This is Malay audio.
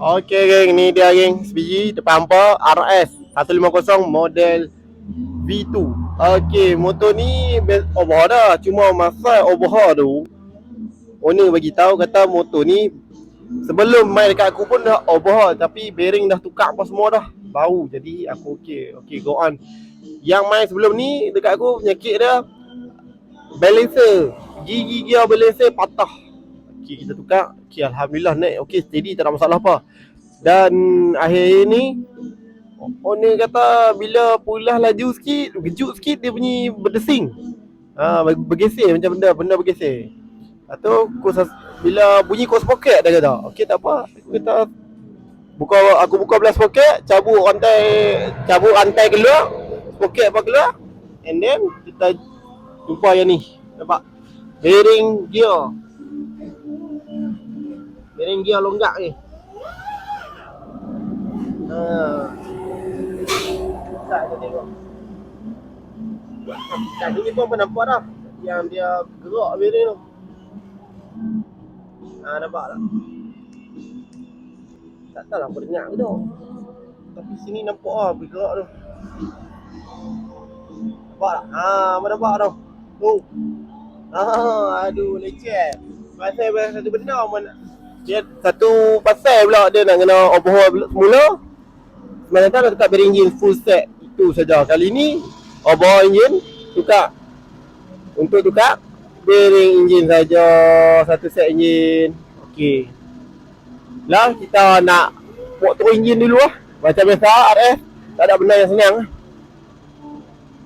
Okey geng, ni dia geng sebiji depan hampa RS 150 model V2. Okey, motor ni best overhaul dah. Cuma masa overhaul tu, owner bagi tahu kata motor ni sebelum mai dekat aku pun dah overhaul, tapi bearing dah tukar apa semua dah. Bau. Jadi aku okey go on. Yang mai sebelum ni dekat aku penyakit dia balancer. Gigi gear balancer patah. Okey, kita tukar. Okey, alhamdulillah naik. Okey, steady, tak ada masalah apa. Dan akhir ni owner kata bila pulas laju sikit, kejut sikit dia bunyi berdesing. Bergeser macam benda bergeser. Lepas tu bila bunyi close pocket dia kata, okey tak apa. Aku buka belas pocket, cabut rantai keluar, pocket apa keluar, and then kita jumpa yang ni. Nampak? Bearing gear longgak ni. Tak ada tengok. Kat sini pun nampak dah yang dia gerak bearing tu. Nampak tak? Tak tahu lah apa dengar ke tu. Tapi sini nampak lah bergerak tu. Nampak tak? Apa nampak tu? Tu. Aduh, leceh. Pasal satu benda dia satu pasal pula dia nak kena overhaul semula. Sebenarnya dah tukar bearing engine full set. Itu saja. Kali ni overhaul engine, tukar. Untuk tukar bearing engine saja, satu set engine. Okey. Lah kita nak buat turun engine dulu lah. Macam biasa RS, tak ada benda yang senang.